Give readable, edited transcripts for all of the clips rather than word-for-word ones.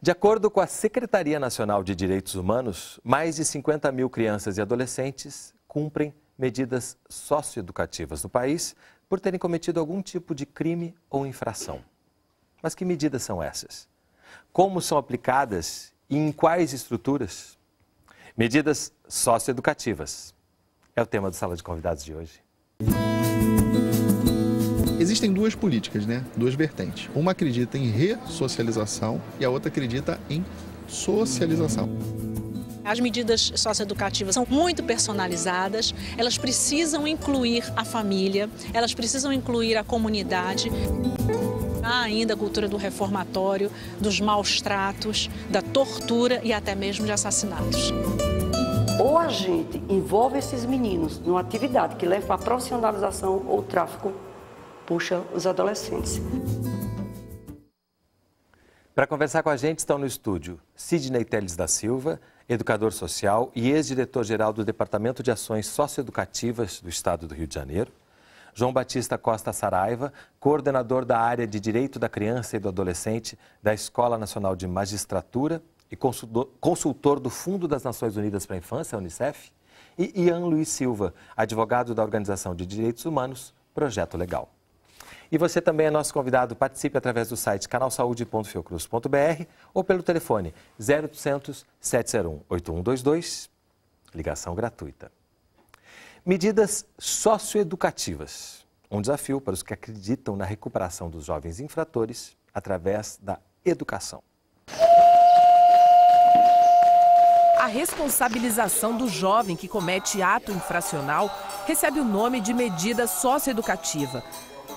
De acordo com a Secretaria Nacional de Direitos Humanos, mais de 50 mil crianças e adolescentes cumprem medidas socioeducativas no país por terem cometido algum tipo de crime ou infração. Mas que medidas são essas? Como são aplicadas e em quais estruturas? Medidas socioeducativas. É o tema do Sala de Convidados de hoje. Existem duas políticas, duas vertentes. Uma acredita em ressocialização e a outra acredita em socialização. As medidas socioeducativas são muito personalizadas, elas precisam incluir a família, elas precisam incluir a comunidade. Há ainda a cultura do reformatório, dos maus tratos, da tortura e até mesmo de assassinatos. Ou a gente envolve esses meninos numa atividade que leva à profissionalização ou tráfico, puxa os adolescentes. Para conversar com a gente estão no estúdio Sidney Teles da Silva, educador social e ex-diretor-geral do Departamento de Ações Socioeducativas do Estado do Rio de Janeiro. João Batista Costa Saraiva, coordenador da área de Direito da Criança e do Adolescente da Escola Nacional de Magistratura e consultor do Fundo das Nações Unidas para a Infância, a Unicef. E Ian Luiz Silva, advogado da Organização de Direitos Humanos, Projeto Legal. E você também é nosso convidado. Participe através do site canalsaude.fiocruz.br ou pelo telefone 0800 701 8122, ligação gratuita. Medidas socioeducativas. Um desafio para os que acreditam na recuperação dos jovens infratores através da educação. A responsabilização do jovem que comete ato infracional recebe o nome de medida socioeducativa.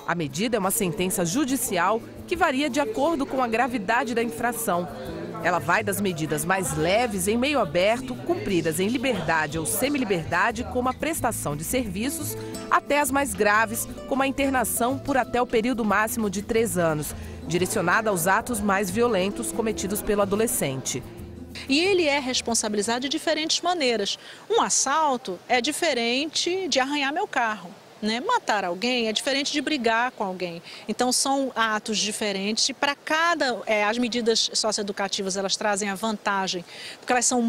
A medida é uma sentença judicial que varia de acordo com a gravidade da infração. Ela vai das medidas mais leves em meio aberto, cumpridas em liberdade ou semiliberdade, como a prestação de serviços, até as mais graves, como a internação por até o período máximo de 3 anos, direcionada aos atos mais violentos cometidos pelo adolescente. E ele é responsabilizado de diferentes maneiras. Um assalto é diferente de arranhar meu carro. Matar alguém é diferente de brigar com alguém. Então, são atos diferentes e para as medidas socioeducativas, elas trazem a vantagem, porque elas são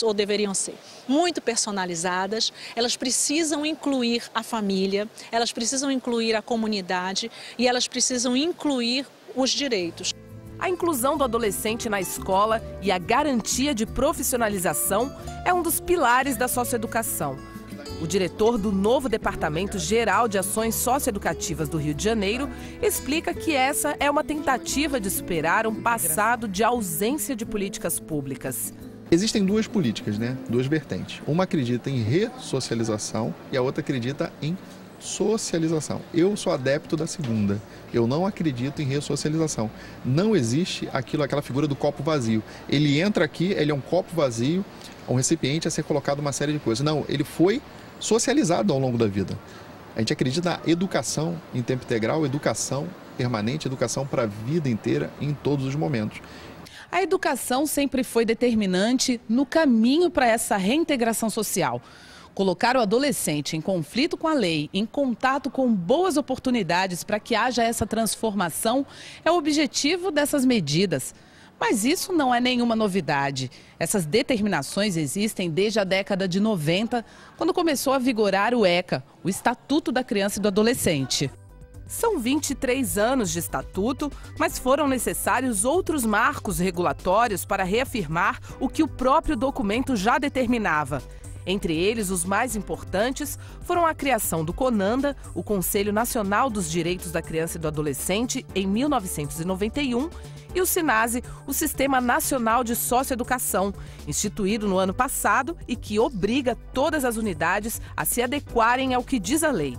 ou deveriam ser, muito personalizadas, elas precisam incluir a família, elas precisam incluir a comunidade e elas precisam incluir os direitos. A inclusão do adolescente na escola e a garantia de profissionalização é um dos pilares da socioeducação. O diretor do novo Departamento Geral de Ações Socioeducativas do Rio de Janeiro explica que essa é uma tentativa de superar um passado de ausência de políticas públicas. Existem duas políticas, duas vertentes. Uma acredita em ressocialização e a outra acredita em socialização. Eu sou adepto da segunda. Eu não acredito em ressocialização. Não existe aquela figura do copo vazio. Ele entra aqui, ele é um copo vazio, um recipiente a ser colocado uma série de coisas. Não, ele foi socializado ao longo da vida. A gente acredita na educação em tempo integral, educação permanente, educação para a vida inteira, em todos os momentos. A educação sempre foi determinante no caminho para essa reintegração social. Colocar o adolescente em conflito com a lei, em contato com boas oportunidades para que haja essa transformação, é o objetivo dessas medidas. Mas isso não é nenhuma novidade. Essas determinações existem desde a década de 90, quando começou a vigorar o ECA, o Estatuto da Criança e do Adolescente. São 23 anos de estatuto, mas foram necessários outros marcos regulatórios para reafirmar o que o próprio documento já determinava. Entre eles, os mais importantes foram a criação do CONANDA, o Conselho Nacional dos Direitos da Criança e do Adolescente, em 1991, e o SINASE, o Sistema Nacional de Socioeducação, instituído no ano passado e que obriga todas as unidades a se adequarem ao que diz a lei.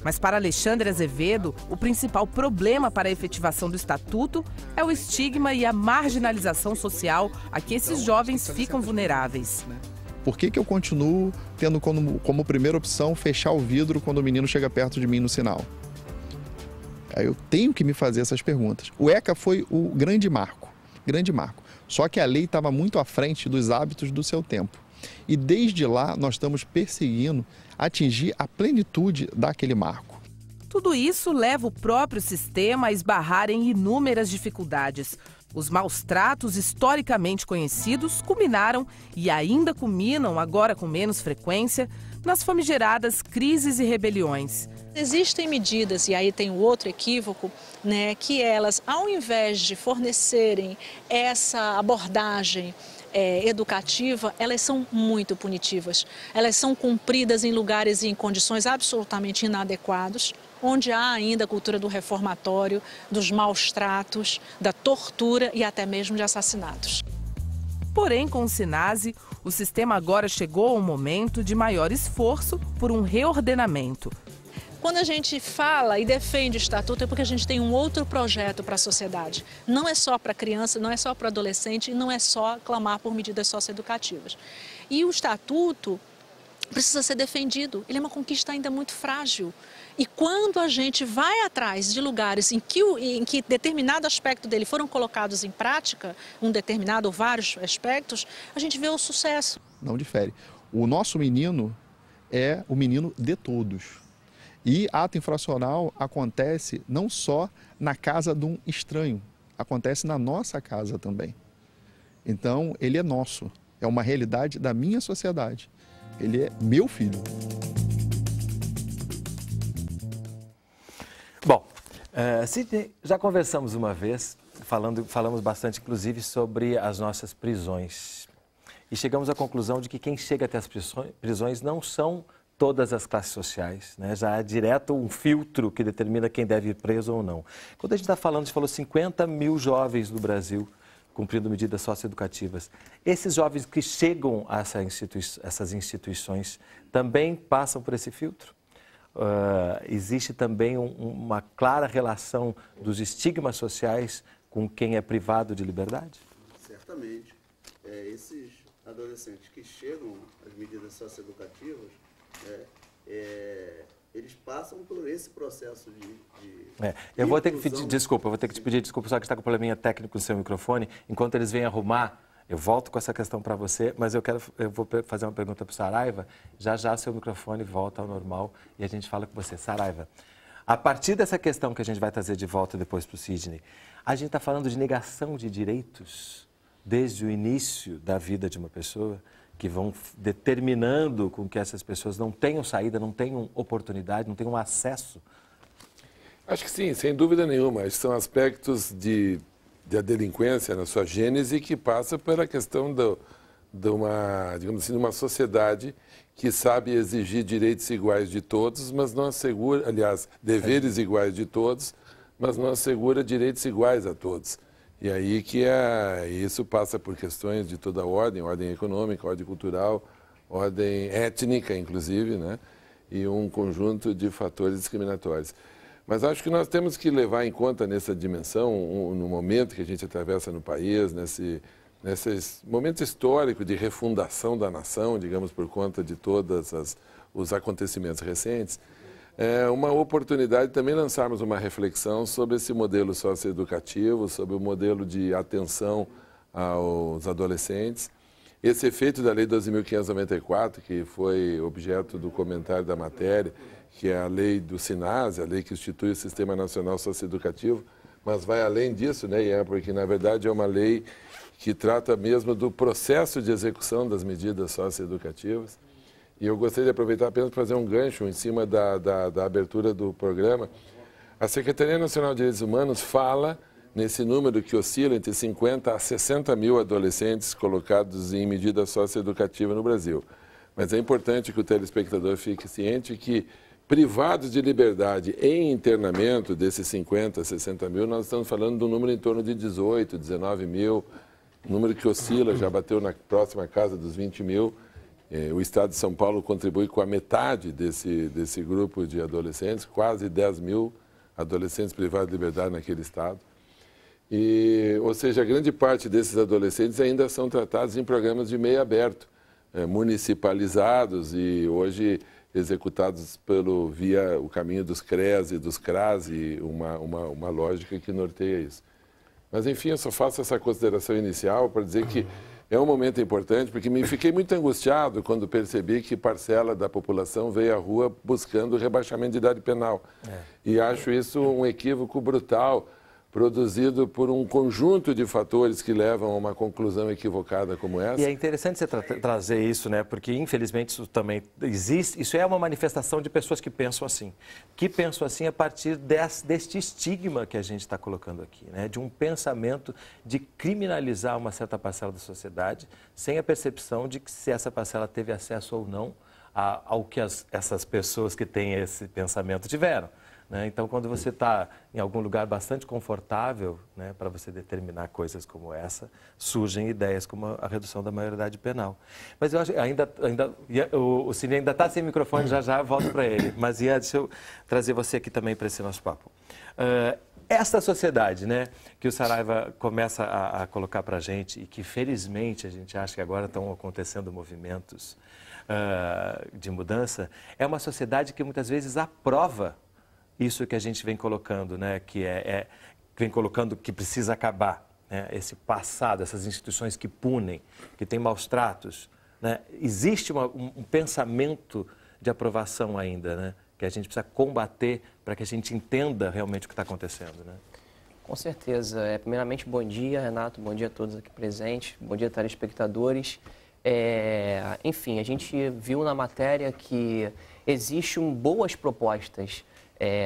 Mas para Alexandre Azevedo, o principal problema para a efetivação do Estatuto é o estigma e a marginalização social a que esses jovens ficam vulneráveis. Por que eu continuo tendo como primeira opção fechar o vidro quando o menino chega perto de mim no sinal? Eu tenho que me fazer essas perguntas. O ECA foi o grande marco. Só que a lei estava muito à frente dos hábitos do seu tempo. E desde lá nós estamos perseguindo atingir a plenitude daquele marco. Tudo isso leva o próprio sistema a esbarrar em inúmeras dificuldades. Os maus tratos historicamente conhecidos culminaram e ainda culminam, agora com menos frequência, nas famigeradas crises e rebeliões. Existem medidas, e aí tem o outro equívoco, né, que elas, ao invés de fornecerem essa abordagem educativa, elas são muito punitivas. Elas são cumpridas em lugares e em condições absolutamente inadequados, onde há ainda a cultura do reformatório, dos maus tratos, da tortura e até mesmo de assassinatos. Porém, com o SINASE, o sistema agora chegou ao momento de maior esforço por um reordenamento. Quando a gente fala e defende o Estatuto é porque a gente tem um outro projeto para a sociedade. Não é só para criança, não é só para adolescente e não é só clamar por medidas socioeducativas. E o Estatuto precisa ser defendido, ele é uma conquista ainda muito frágil. E quando a gente vai atrás de lugares em que determinado aspecto dele foram colocados em prática, um determinado ou vários aspectos, a gente vê o sucesso. Não difere. O nosso menino é o menino de todos. E ato infracional acontece não só na casa de um estranho, acontece na nossa casa também. Então, ele é nosso, é uma realidade da minha sociedade. Ele é meu filho. Bom, Sidney, já conversamos uma vez, falamos bastante, inclusive, sobre as nossas prisões. E chegamos à conclusão de que quem chega até as prisões não são todas as classes sociais, né? Já é direto um filtro que determina quem deve ir preso ou não. Quando a gente está falando, a gente falou 50 mil jovens no Brasil cumprindo medidas socioeducativas. Esses jovens que chegam a essas instituições também passam por esse filtro? Existe também uma clara relação dos estigmas sociais com quem é privado de liberdade? Certamente. Esses adolescentes que chegam às medidas socioeducativas, eles passam por esse processo de eu vou ter que pedir desculpa, só que está com um probleminha técnico no seu microfone. Enquanto eles vêm arrumar, eu volto com essa questão para você, mas eu vou fazer uma pergunta para o Saraiva. Já seu microfone volta ao normal e a gente fala com você. Saraiva, a partir dessa questão que a gente vai trazer de volta depois para o Sidney, a gente está falando de negação de direitos desde o início da vida de uma pessoa, que vão determinando com que essas pessoas não tenham saída, não tenham oportunidade, não tenham acesso? Acho que sim, sem dúvida nenhuma. Acho que são aspectos da delinquência na sua gênese que passa pela questão de uma, digamos assim, de uma sociedade que sabe exigir direitos iguais de todos, mas não assegura, aliás, deveres iguais de todos, mas não assegura direitos iguais a todos. E aí que isso passa por questões de toda ordem econômica, ordem cultural, ordem étnica, inclusive, né? E um conjunto de fatores discriminatórios. Mas acho que nós temos que levar em conta nessa dimensão, no momento que a gente atravessa no país, nesse momento histórico de refundação da nação, digamos, por conta de todos os acontecimentos recentes, uma oportunidade também lançarmos uma reflexão sobre esse modelo socioeducativo, sobre o modelo de atenção aos adolescentes. Esse efeito da Lei 12.594, que foi objeto do comentário da matéria, que é a lei do SINASE, a lei que institui o Sistema Nacional Socioeducativo, mas vai além disso, né? Porque, na verdade, é uma lei que trata mesmo do processo de execução das medidas socioeducativas. E eu gostaria de aproveitar apenas para fazer um gancho em cima da abertura do programa. A Secretaria Nacional de Direitos Humanos fala nesse número que oscila entre 50 a 60 mil adolescentes colocados em medida socioeducativa no Brasil. Mas é importante que o telespectador fique ciente que, privados de liberdade em internamento desses 50 a 60 mil, nós estamos falando de um número em torno de 18, 19 mil, número que oscila, já bateu na próxima casa dos 20 mil. O Estado de São Paulo contribui com a metade desse grupo de adolescentes, quase 10 mil adolescentes privados de liberdade naquele Estado. Ou seja, a grande parte desses adolescentes ainda são tratados em programas de meio aberto, municipalizados e hoje executados via o caminho dos CREAS e dos CRAS, e uma lógica que norteia isso. Mas, enfim, eu só faço essa consideração inicial para dizer que é um momento importante, porque fiquei muito angustiado quando percebi que parcela da população veio à rua buscando o rebaixamento de idade penal. E acho isso um equívoco brutal, produzido por um conjunto de fatores que levam a uma conclusão equivocada como essa. E é interessante você trazer isso, né? Porque, infelizmente, isso também existe. Isso é uma manifestação de pessoas que pensam assim a partir deste estigma que a gente está colocando aqui, né? De um pensamento de criminalizar uma certa parcela da sociedade, sem a percepção de que se essa parcela teve acesso ou não ao que essas pessoas que têm esse pensamento tiveram. Né? Então, quando você está em algum lugar bastante confortável, né, para você determinar coisas como essa, surgem ideias como a redução da maioridade penal. Mas eu acho o Cine ainda está sem microfone, já volto para ele. Mas deixa eu trazer você aqui também para esse nosso papo. Esta sociedade, né, que o Saraiva começa a colocar para a gente e que, felizmente, a gente acha que agora estão acontecendo movimentos de mudança, é uma sociedade que muitas vezes aprova isso que a gente vem colocando, né, vem colocando que precisa acabar, né, esse passado, essas instituições que punem, que têm maus tratos, né, existe um pensamento de aprovação ainda, né, que a gente precisa combater para que a gente entenda realmente o que está acontecendo, né? Com certeza. Primeiramente, bom dia, Renato, bom dia a todos aqui presentes, bom dia, telespectadores. Enfim, a gente viu na matéria que existem boas propostas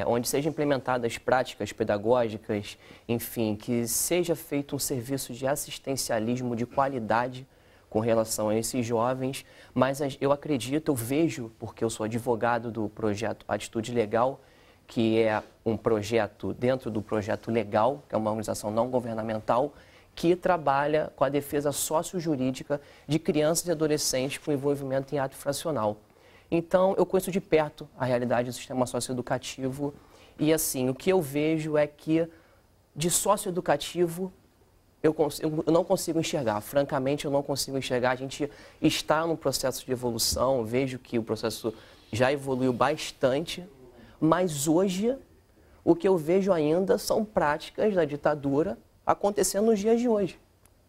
onde sejam implementadas práticas pedagógicas, enfim, que seja feito um serviço de assistencialismo de qualidade com relação a esses jovens, mas eu acredito, eu vejo, porque eu sou advogado do projeto Atitude Legal, que é um projeto dentro do Projeto Legal, que é uma organização não governamental, que trabalha com a defesa sociojurídica de crianças e adolescentes com envolvimento em ato infracional. Então, eu conheço de perto a realidade do sistema socioeducativo e, assim, o que eu vejo é que de socioeducativo eu não consigo enxergar. Francamente, eu não consigo enxergar. A gente está num processo de evolução, vejo que o processo já evoluiu bastante, mas hoje o que eu vejo ainda são práticas da ditadura acontecendo nos dias de hoje.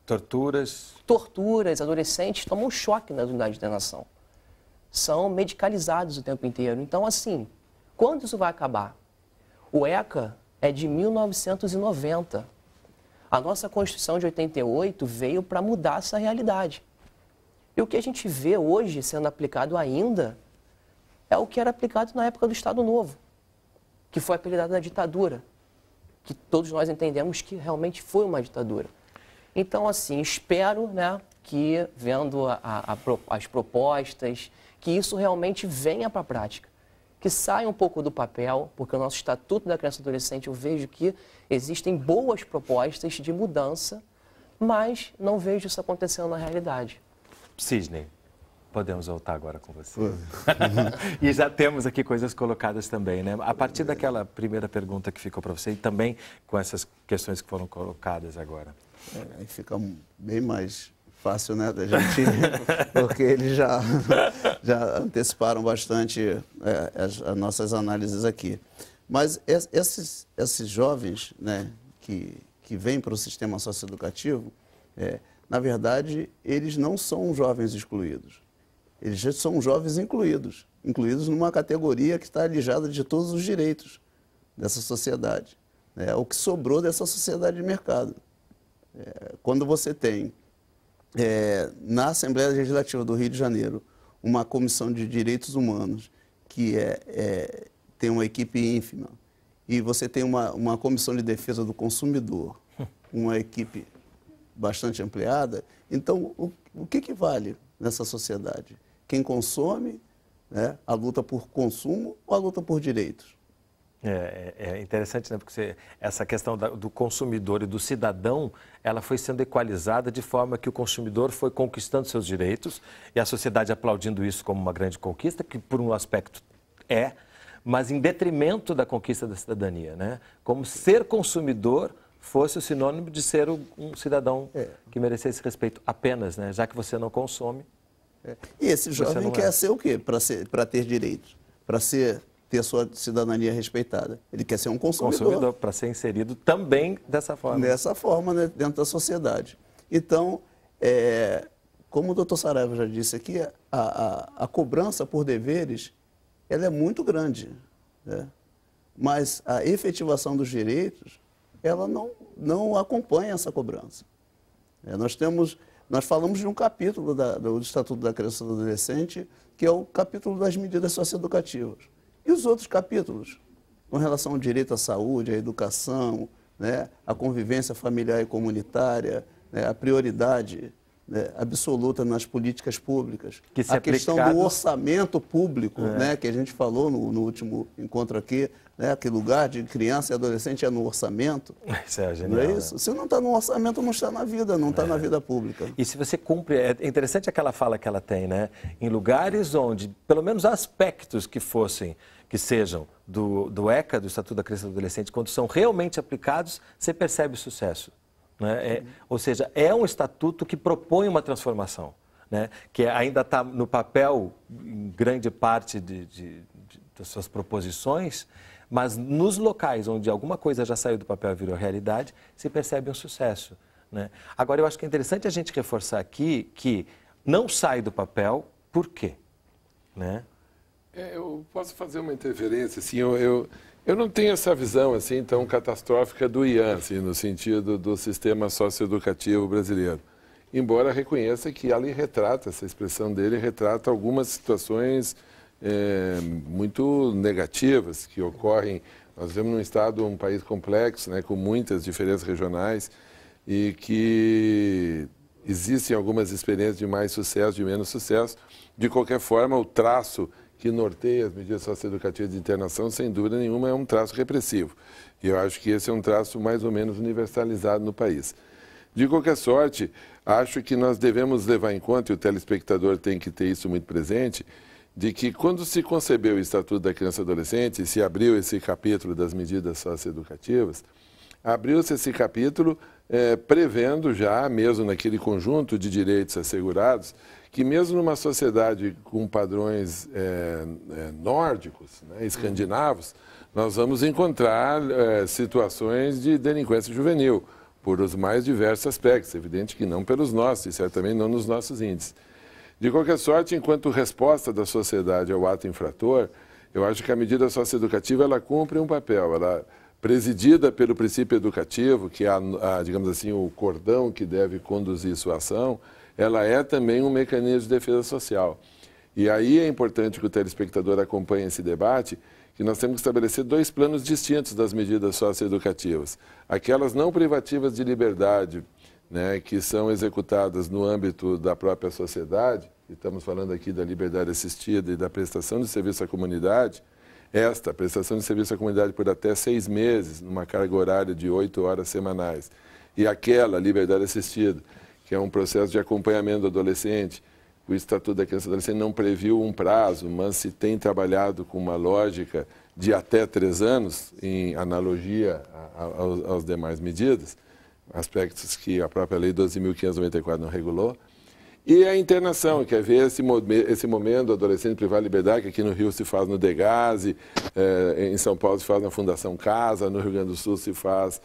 Torturas, adolescentes tomam um choque nas unidades de internação. São medicalizados o tempo inteiro. Então, assim, quando isso vai acabar? O ECA é de 1990. A nossa Constituição de 88 veio para mudar essa realidade. E o que a gente vê hoje sendo aplicado ainda é o que era aplicado na época do Estado Novo, que foi apelidado da ditadura, que todos nós entendemos que realmente foi uma ditadura. Então, assim, espero, né, que, vendo as propostas, que isso realmente venha para a prática, que saia um pouco do papel, porque o nosso Estatuto da Criança e Adolescente, eu vejo que existem boas propostas de mudança, mas não vejo isso acontecendo na realidade. Sidney, podemos voltar agora com você. E já temos aqui coisas colocadas também, né? A partir daquela primeira pergunta que ficou para você e também com essas questões que foram colocadas agora. Aí fica bem mais fácil, né, da gente, porque eles já anteciparam bastante as nossas análises aqui. Mas esses jovens, né, que vêm para o sistema socioeducativo, na verdade, eles não são jovens excluídos. Eles já são jovens incluídos numa categoria que está alijada de todos os direitos dessa sociedade. É o que sobrou dessa sociedade de mercado. Quando você tem, na Assembleia Legislativa do Rio de Janeiro, uma comissão de direitos humanos que tem uma equipe ínfima, e você tem uma comissão de defesa do consumidor, uma equipe bastante ampliada, então o que vale nessa sociedade? Quem consome, né, a luta por consumo ou a luta por direitos? É interessante, né? Porque essa questão do consumidor e do cidadão, ela foi sendo equalizada de forma que o consumidor foi conquistando seus direitos e a sociedade aplaudindo isso como uma grande conquista, que por um aspecto mas em detrimento da conquista da cidadania, né? Como ser consumidor fosse o sinônimo de ser um cidadão que merecesse respeito apenas, né? Já que você não consome. E esse jovem quer ser o quê? Para ter direitos, para ter sua cidadania respeitada. Ele quer ser um consumidor. Para ser inserido também dessa forma. Dessa forma, né, dentro da sociedade. Então, como o doutor Saraiva já disse aqui, a cobrança por deveres, ela é muito grande, né? Mas a efetivação dos direitos ela não acompanha essa cobrança. Nós falamos de um capítulo do Estatuto da Criança e do Adolescente, que é o capítulo das medidas socioeducativas. E os outros capítulos, com relação ao direito à saúde, à educação, né, à convivência familiar e comunitária, né, a prioridade, né, absoluta nas políticas públicas, a questão do orçamento público, né, que a gente falou no último encontro aqui, né, que lugar de criança e adolescente é no orçamento. Isso é genial, não é isso? Né? Se não está no orçamento, não está na vida, não está na vida pública. E se você cumpre, é interessante aquela fala que ela tem, né? Em lugares onde, pelo menos aspectos que sejam do ECA, do Estatuto da Criança e do Adolescente, quando são realmente aplicados, você percebe o sucesso. Né? Ou seja, é um estatuto que propõe uma transformação, né? Que ainda está no papel, em grande parte das suas proposições, mas nos locais onde alguma coisa já saiu do papel e virou realidade, se percebe um sucesso. Né? Agora, eu acho que é interessante a gente reforçar aqui que não sai do papel, por quê? Né? Eu posso fazer uma interferência, assim, eu não tenho essa visão assim tão catastrófica do IAN, assim, no sentido do sistema socioeducativo brasileiro. Embora reconheça que ali retrata, essa expressão dele retrata algumas situações muito negativas que ocorrem. Nós vivemos num estado, um país complexo, né, com muitas diferenças regionais e que existem algumas experiências de mais sucesso, de menos sucesso. De qualquer forma, o traço que norteia as medidas socioeducativas de internação, sem dúvida nenhuma, é um traço repressivo. E eu acho que esse é um traço mais ou menos universalizado no país. De qualquer sorte, acho que nós devemos levar em conta, e o telespectador tem que ter isso muito presente, de que quando se concebeu o Estatuto da Criança e do Adolescente, e se abriu esse capítulo das medidas socioeducativas, abriu-se esse capítulo prevendo já, mesmo naquele conjunto de direitos assegurados, que mesmo numa sociedade com padrões nórdicos, né, escandinavos, nós vamos encontrar situações de delinquência juvenil, por os mais diversos aspectos, evidente que não pelos nossos, e certamente não nos nossos índices. De qualquer sorte, enquanto resposta da sociedade ao ato infrator, eu acho que a medida socioeducativa ela cumpre um papel, ela presidida pelo princípio educativo, que é, digamos assim, o cordão que deve conduzir sua ação, ela é também um mecanismo de defesa social. E aí é importante que o telespectador acompanhe esse debate, que nós temos que estabelecer dois planos distintos das medidas socioeducativas. Aquelas não privativas de liberdade, né, que são executadas no âmbito da própria sociedade, estamos falando aqui da liberdade assistida e da prestação de serviço à comunidade, esta prestação de serviço à comunidade por até 6 meses, numa carga horária de 8 horas semanais, e aquela liberdade assistida, que é um processo de acompanhamento do adolescente, o Estatuto da Criança e do Adolescente não previu um prazo, mas se tem trabalhado com uma lógica de até 3 anos, em analogia aos demais medidas, aspectos que a própria Lei 12.594 não regulou, e a internação, que é ver esse momento do adolescente privado de liberdade, que aqui no Rio se faz no Degase, em São Paulo se faz na Fundação Casa, no Rio Grande do Sul se faz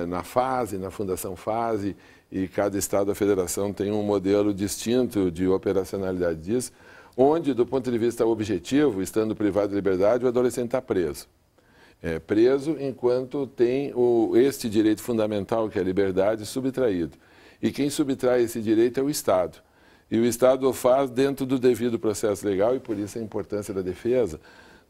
na FASE, na Fundação FASE, e cada estado da federação tem um modelo distinto de operacionalidade disso, onde, do ponto de vista objetivo, estando privado de liberdade, o adolescente está preso. Preso enquanto tem este direito fundamental, que é a liberdade, subtraído. E quem subtrai esse direito é o Estado. E o Estado o faz dentro do devido processo legal, e por isso a importância da defesa,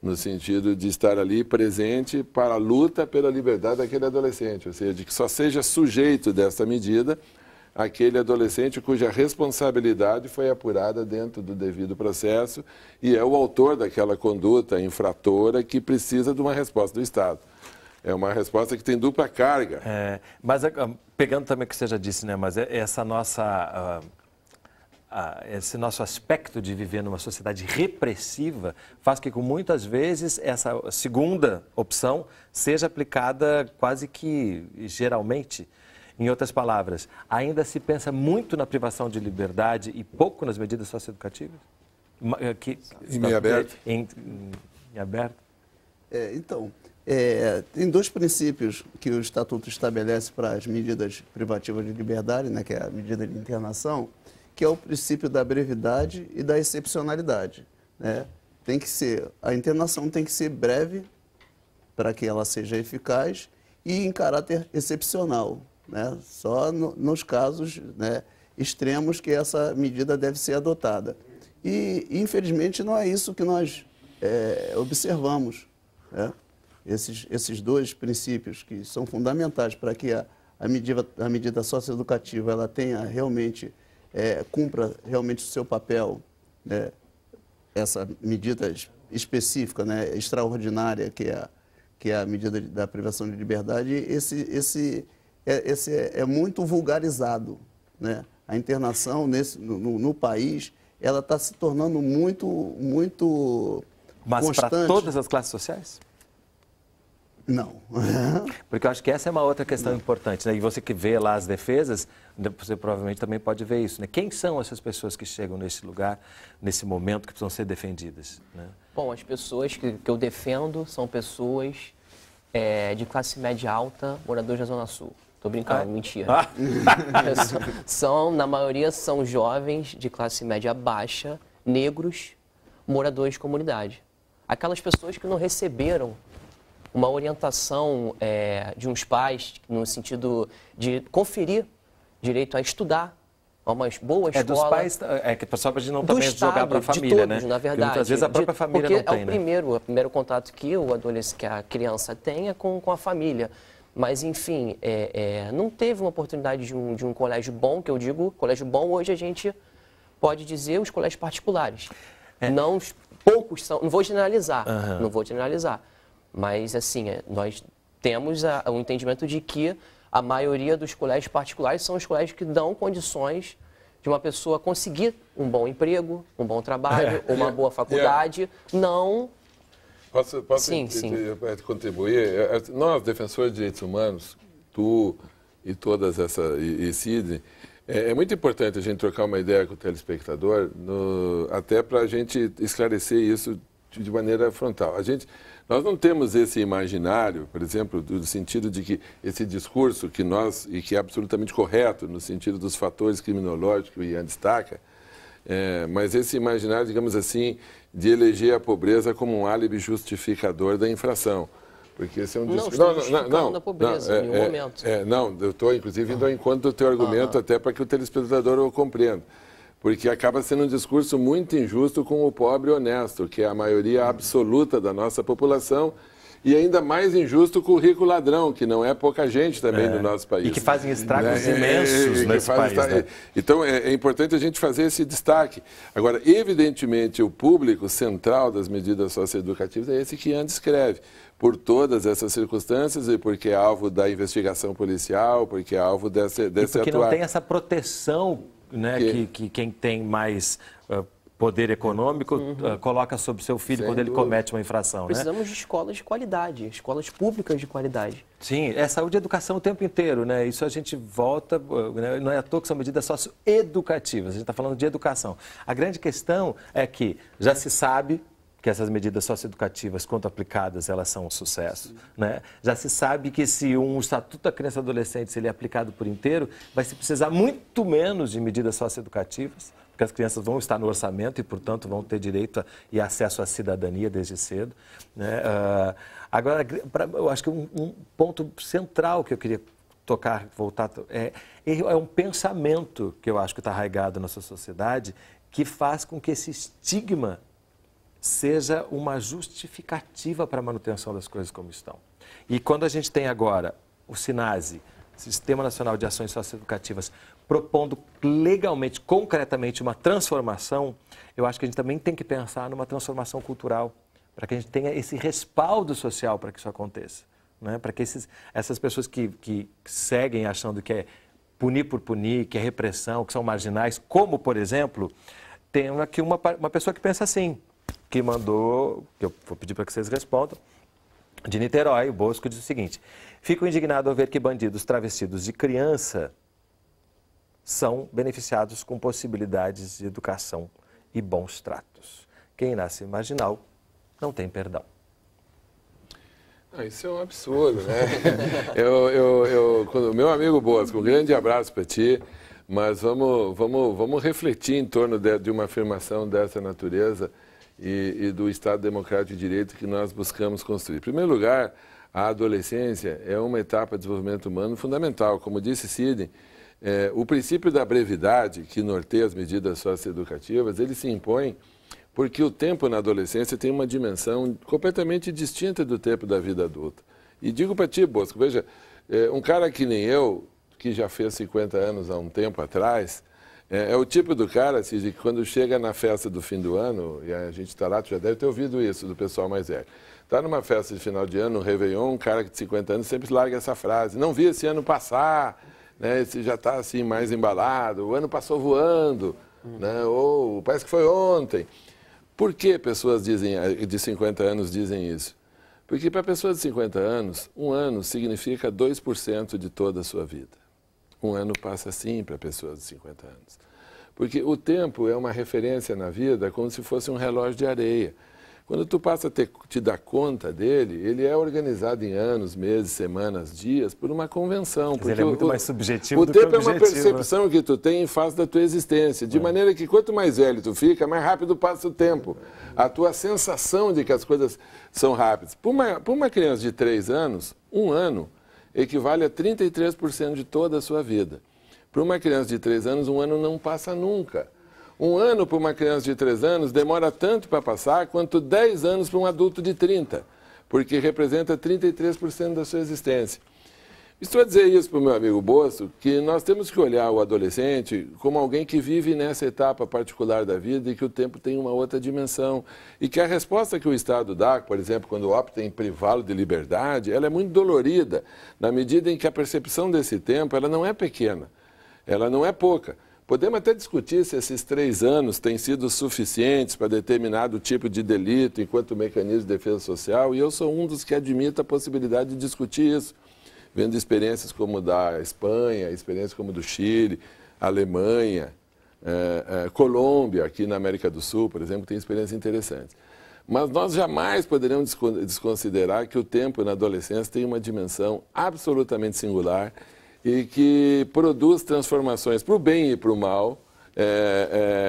no sentido de estar ali presente para a luta pela liberdade daquele adolescente, ou seja, de que só seja sujeito dessa medida aquele adolescente cuja responsabilidade foi apurada dentro do devido processo e é o autor daquela conduta infratora que precisa de uma resposta do Estado. É uma resposta que tem dupla carga. Mas pegando também o que você já disse, né, mas essa esse nosso aspecto de viver numa sociedade repressiva faz que, muitas vezes, essa segunda opção seja aplicada quase que geralmente. Em outras palavras, ainda se pensa muito na privação de liberdade e pouco nas medidas socioeducativas? Em meio aberto? Em aberto? Tem 2 princípios que o Estatuto estabelece para as medidas privativas de liberdade, né, que é a medida de internação, que é o princípio da brevidade e da excepcionalidade. Né? A internação tem que ser breve para que ela seja eficaz e em caráter excepcional, né? Só nos casos, né, extremos que essa medida deve ser adotada. E, infelizmente, não é isso que nós observamos, né? Esses dois princípios que são fundamentais para que a medida socioeducativa ela tenha realmente, cumpra realmente o seu papel, né? Essa medida específica, né, extraordinária, que é a medida da privação de liberdade, esse é muito vulgarizado, né? A internação no país, ela está se tornando muito Mas constante. para todas as classes sociais? Não. Porque eu acho que essa é uma outra questão importante, né? E você que vê lá as defesas, você provavelmente também pode ver isso, né? Quem são essas pessoas que chegam nesse lugar, nesse momento, que precisam ser defendidas, né? Bom, as pessoas que eu defendo são pessoas de classe média alta, moradores da Zona Sul. Tô brincando, mentira. Na maioria, são jovens de classe média baixa, negros, moradores de comunidade. Aquelas pessoas que não receberam uma orientação de uns pais no sentido de conferir direito a estudar, a uma boa escola. Dos pais, que só para a gente não também Estado, jogar para a família, de todos, né? Na verdade. Porque muitas vezes a própria família não tem, o primeiro contato que que a criança tem é com a família. Mas, enfim, não teve uma oportunidade de um colégio bom, que eu digo, colégio bom, hoje a gente pode dizer os colégios particulares. Não, poucos são, não vou generalizar, mas, assim, nós temos o entendimento de que a maioria dos colégios particulares são os colégios que dão condições de uma pessoa conseguir um bom emprego, um bom trabalho, uma boa faculdade, não... Posso contribuir? Nós, defensores de direitos humanos, tu e todas e Sidney, é muito importante a gente trocar uma ideia com o telespectador, até para a gente esclarecer isso de maneira frontal. Nós não temos esse imaginário, por exemplo, do sentido de que esse discurso que é absolutamente correto no sentido dos fatores criminológicos que o Ian destaca, mas esse imaginário, digamos assim, de eleger a pobreza como um álibi justificador da infração. Porque esse é um discurso... Não estou justificando a pobreza em nenhum momento. Não, eu estou, inclusive, indo ao encontro do teu argumento, até para que o telespectador o compreenda. Porque acaba sendo um discurso muito injusto com o pobre honesto, que é a maioria absoluta da nossa população, e ainda mais injusto com o rico ladrão, que não é pouca gente também no nosso país. E que fazem estragos imensos nesse país. Né? Então, é importante a gente fazer esse destaque. Agora, evidentemente, o público central das medidas socioeducativas é esse que Ian descreve, por todas essas circunstâncias e porque é alvo da investigação policial, porque é alvo desse e porque atuar. Não tem essa proteção, né, que quem tem mais... poder econômico coloca sobre seu filho quando ele comete uma infração. Precisamos de escolas de qualidade, escolas públicas de qualidade. Sim, é saúde e educação o tempo inteiro, né? Isso a gente volta, né? Não é à toa que são medidas socioeducativas, a gente está falando de educação. A grande questão é que já se sabe que essas medidas socioeducativas, quando aplicadas, elas são um sucesso, né? Já se sabe que se um Estatuto da Criança e Adolescente, se ele é aplicado por inteiro, vai se precisar muito menos de medidas socioeducativas, porque as crianças vão estar no orçamento e, portanto, vão ter direito e acesso à cidadania desde cedo, né? Agora, eu acho que um ponto central que eu queria voltar, é um pensamento que eu acho que está arraigado na nossa sociedade, que faz com que esse estigma seja uma justificativa para a manutenção das coisas como estão. E quando a gente tem agora o SINASE, Sistema Nacional de Ações Socioeducativas, propondo legalmente, concretamente, uma transformação, eu acho que a gente também tem que pensar numa transformação cultural, para que a gente tenha esse respaldo social para que isso aconteça, né? Para que essas pessoas que seguem achando que é punir por punir, que é repressão, que são marginais, como, por exemplo, tem aqui uma pessoa que pensa assim, que mandou, que eu vou pedir para que vocês respondam, de Niterói, o Bosco, diz o seguinte: fico indignado ao ver que bandidos travestidos de criança são beneficiados com possibilidades de educação e bons tratos. Quem nasce marginal não tem perdão. Isso é um absurdo, né? Meu amigo Bosco, um grande abraço para ti, mas vamos refletir em torno de uma afirmação dessa natureza e do Estado Democrático de Direito que nós buscamos construir. Em primeiro lugar, a adolescência é uma etapa de desenvolvimento humano fundamental. Como disse Sidney, o princípio da brevidade, que norteia as medidas socioeducativas, ele se impõe porque o tempo na adolescência tem uma dimensão completamente distinta do tempo da vida adulta. E digo para ti, Bosco, veja, um cara que nem eu, que já fez 50 anos há um tempo atrás, é o tipo do cara, Cid, que quando chega na festa do fim do ano, e a gente está lá, tu já deve ter ouvido isso do pessoal mais velho, está numa festa de final de ano, um Réveillon, um cara de 50 anos sempre larga essa frase, não vi esse ano passar, né, esse já está assim mais embalado, o ano passou voando, né, ou parece que foi ontem. Por que pessoas de 50 anos dizem isso? Porque para pessoas de 50 anos, um ano significa 2% de toda a sua vida. Um ano passa assim para pessoas de 50 anos. Porque o tempo é uma referência na vida como se fosse um relógio de areia. Quando tu passa a te dar conta dele, ele é organizado em anos, meses, semanas, dias, por uma convenção. Porque ele é muito mais subjetivo do que objetivo. O tempo é uma objetivo. percepção que tu tem em face da tua existência. De maneira que quanto mais velho tu fica, mais rápido passa o tempo. A tua sensação de que as coisas são rápidas. Para uma criança de 3 anos, um ano equivale a 33% de toda a sua vida. Para uma criança de 3 anos, um ano não passa nunca. Um ano para uma criança de 3 anos demora tanto para passar quanto 10 anos para um adulto de 30, porque representa 33% da sua existência. Estou a dizer isso para o meu amigo Bosco, que nós temos que olhar o adolescente como alguém que vive nessa etapa particular da vida e que o tempo tem uma outra dimensão. E que a resposta que o Estado dá, por exemplo, quando opta em privá-lo de liberdade, ela é muito dolorida, na medida em que a percepção desse tempo ela não é pequena, ela não é pouca. Podemos até discutir se esses 3 anos têm sido suficientes para determinado tipo de delito enquanto mecanismo de defesa social, e eu sou um dos que admite a possibilidade de discutir isso, vendo experiências como da Espanha, experiências como do Chile, Alemanha, Colômbia, aqui na América do Sul, por exemplo, tem experiências interessantes. Mas nós jamais poderemos desconsiderar que o tempo na adolescência tem uma dimensão absolutamente singular e que produz transformações para o bem e para o mal,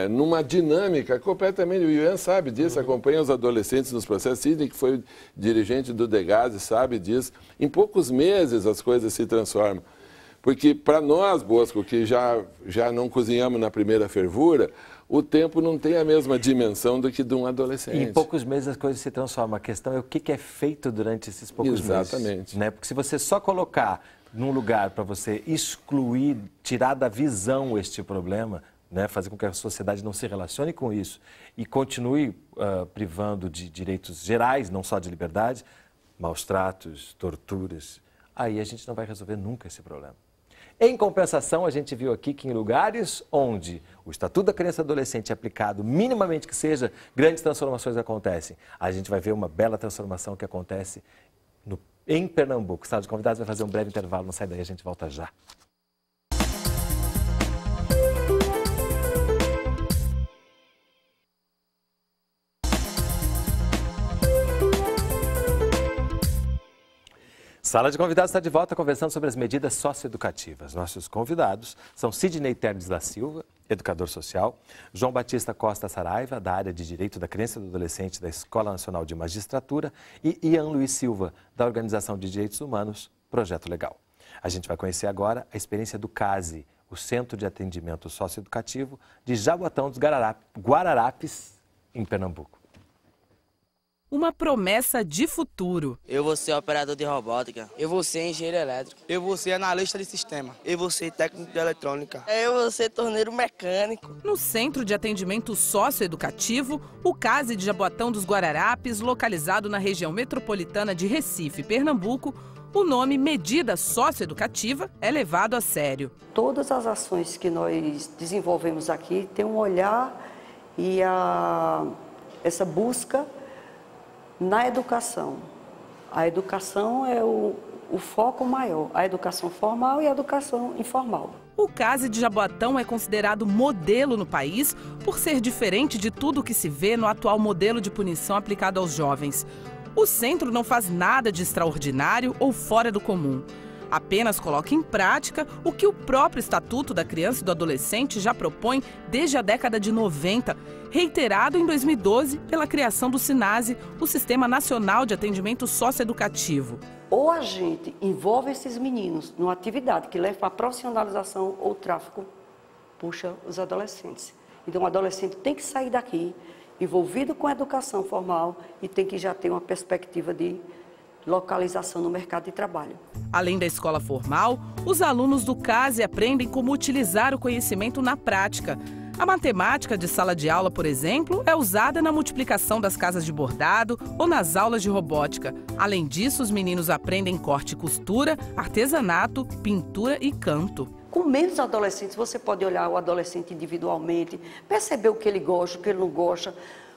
numa dinâmica completamente... O Ian sabe disso, acompanha os adolescentes nos processos. Sidney, que foi dirigente do Degase, sabe disso. Em poucos meses as coisas se transformam. Porque para nós, Bosco, que já não cozinhamos na primeira fervura, o tempo não tem a mesma dimensão do que de um adolescente. E em poucos meses as coisas se transformam. A questão é o que é feito durante esses poucos meses. Exatamente. Né? Porque se você só colocar num lugar para você excluir, tirar da visão este problema, né, fazer com que a sociedade não se relacione com isso e continue privando de direitos gerais, não só de liberdade, maus tratos, torturas, aí a gente não vai resolver nunca esse problema. Em compensação, a gente viu aqui que em lugares onde o Estatuto da Criança e Adolescente é aplicado, minimamente que seja, grandes transformações acontecem. A gente vai ver uma bela transformação que acontece em Pernambuco. O Sala de Convidados vai fazer um breve intervalo, não sai daí, a gente volta já. Sala de Convidados está de volta conversando sobre as medidas socioeducativas. Nossos convidados são Sidney Teles da Silva, educador social, João Batista Costa Saraiva, da área de Direito da Criança e do Adolescente da Escola Nacional de Magistratura, e Ian Luiz Silva, da Organização de Direitos Humanos, Projeto Legal. A gente vai conhecer agora a experiência do CASE, o Centro de Atendimento Socioeducativo de Jaboatão dos Guararapes, em Pernambuco. Uma promessa de futuro. Eu vou ser operador de robótica. Eu vou ser engenheiro elétrico. Eu vou ser analista de sistema. Eu vou ser técnico de eletrônica. Eu vou ser torneiro mecânico. No Centro de Atendimento Socioeducativo, o CASE de Jaboatão dos Guararapes, localizado na região metropolitana de Recife, Pernambuco, o nome Medida Socioeducativa é levado a sério. Todas as ações que nós desenvolvemos aqui têm um olhar e essa busca na educação. A educação é o foco maior, a educação formal e a educação informal. O CASE de Jaboatão é considerado modelo no país por ser diferente de tudo o que se vê no atual modelo de punição aplicado aos jovens. O centro não faz nada de extraordinário ou fora do comum. Apenas coloca em prática o que o próprio Estatuto da Criança e do Adolescente já propõe desde a década de 90, reiterado em 2012 pela criação do SINASE, o Sistema Nacional de Atendimento Socioeducativo. ou a gente envolve esses meninos numa atividade que leva para a profissionalização ou tráfico, puxa os adolescentes. Então, o adolescente tem que sair daqui, envolvido com a educação formal e tem que já ter uma perspectiva de localização no mercado de trabalho. Além da escola formal, os alunos do CASE aprendem como utilizar o conhecimento na prática. A matemática de sala de aula, por exemplo, é usada na multiplicação das casas de bordado ou nas aulas de robótica. Além disso, os meninos aprendem corte e costura, artesanato, pintura e canto. Com menos adolescentes, você pode olhar o adolescente individualmente, perceber o que ele gosta, o que ele não gosta,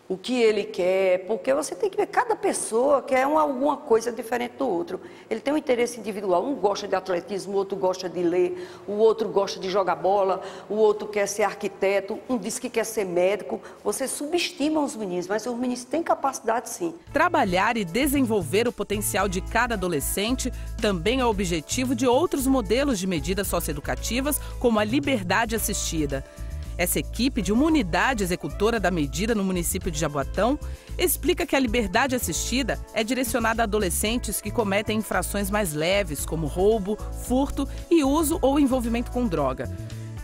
o que ele quer, porque você tem que ver, cada pessoa quer alguma coisa diferente do outro. Ele tem um interesse individual, um gosta de atletismo, o outro gosta de ler, o outro gosta de jogar bola, o outro quer ser arquiteto, um diz que quer ser médico. Você subestima os meninos, mas os meninos têm capacidade sim. Trabalhar e desenvolver o potencial de cada adolescente também é o objetivo de outros modelos de medidas socioeducativas, como a liberdade assistida. Essa equipe de uma unidade executora da medida no município de Jaboatão explica que a liberdade assistida é direcionada a adolescentes que cometem infrações mais leves, como roubo, furto e uso ou envolvimento com droga.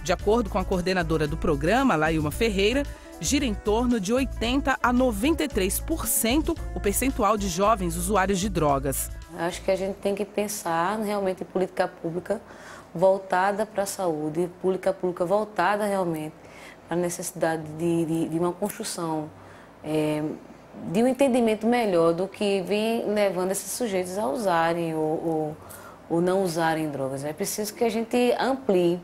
De acordo com a coordenadora do programa, Lailma Ferreira, gira em torno de 80% a 93% o percentual de jovens usuários de drogas. Acho que a gente tem que pensar realmente em política pública voltada para a saúde, política pública voltada realmente para a necessidade de uma construção, de um entendimento melhor do que vem levando esses sujeitos a usarem ou não usarem drogas. É preciso que a gente amplie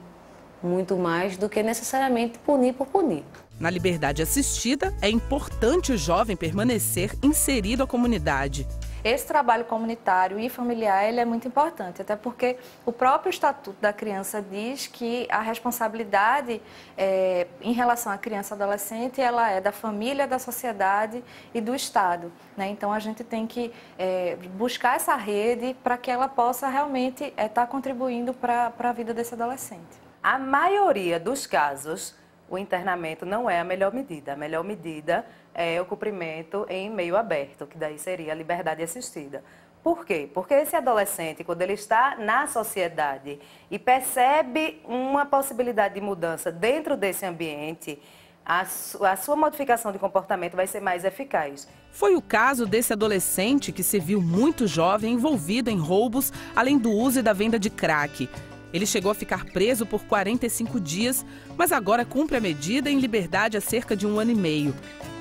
muito mais do que necessariamente punir por punir. Na liberdade assistida, é importante o jovem permanecer inserido à comunidade. Esse trabalho comunitário e familiar ele é muito importante, até porque o próprio Estatuto da Criança diz que a responsabilidade em relação à criança e adolescente ela é da família, da sociedade e do Estado, né? Então a gente tem que buscar essa rede para que ela possa realmente estar contribuindo para a vida desse adolescente. A maioria dos casos, o internamento não é a melhor medida. A melhor medida é o cumprimento em meio aberto, que daí seria a liberdade assistida. Por quê? Porque esse adolescente, quando ele está na sociedade e percebe uma possibilidade de mudança dentro desse ambiente, a sua modificação de comportamento vai ser mais eficaz. Foi o caso desse adolescente que se viu muito jovem envolvido em roubos, além do uso e da venda de crack. Ele chegou a ficar preso por 45 dias, mas agora cumpre a medida em liberdade há cerca de 1 ano e meio.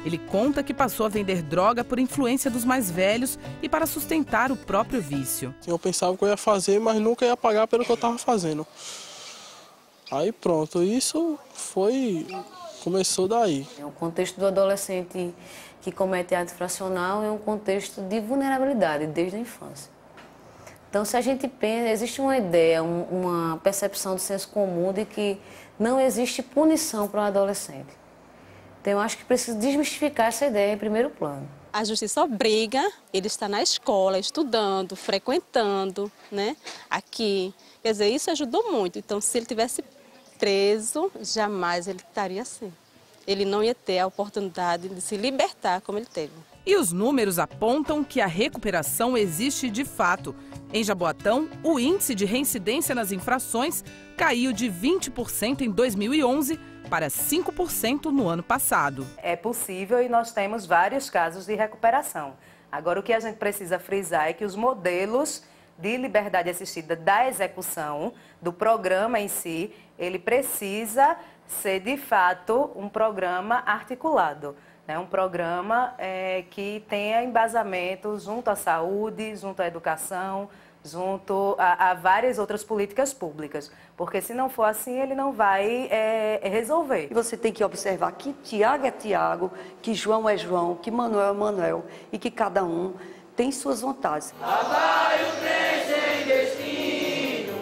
Ele conta que passou a vender droga por influência dos mais velhos e para sustentar o próprio vício. Eu pensava que eu ia fazer, mas nunca ia pagar pelo que eu estava fazendo. Aí pronto, isso começou daí. O contexto do adolescente que comete ato infracional é um contexto de vulnerabilidade desde a infância. Então, se a gente pensa, existe uma ideia, uma percepção do senso comum de que não existe punição para um adolescente. Então, eu acho que precisa desmistificar essa ideia em primeiro plano. A justiça obriga ele estar na escola, estudando, frequentando, né? Aqui. Quer dizer, isso ajudou muito. Então, se ele tivesse preso, jamais ele estaria assim. Ele não ia ter a oportunidade de se libertar como ele teve. E os números apontam que a recuperação existe de fato. Em Jaboatão, o índice de reincidência nas infrações caiu de 20% em 2011 para 5% no ano passado. É possível e nós temos vários casos de recuperação. Agora, o que a gente precisa frisar é que os modelos de liberdade assistida da execução, do programa em si, ele precisa ser, de fato, um programa articulado. Um programa que tenha embasamento junto à saúde, junto à educação, junto a várias outras políticas públicas. Porque se não for assim, ele não vai resolver. E você tem que observar que Tiago é Tiago, que João é João, que Manuel é Manuel e que cada um tem suas vontades. Lá vai o trem sem destino,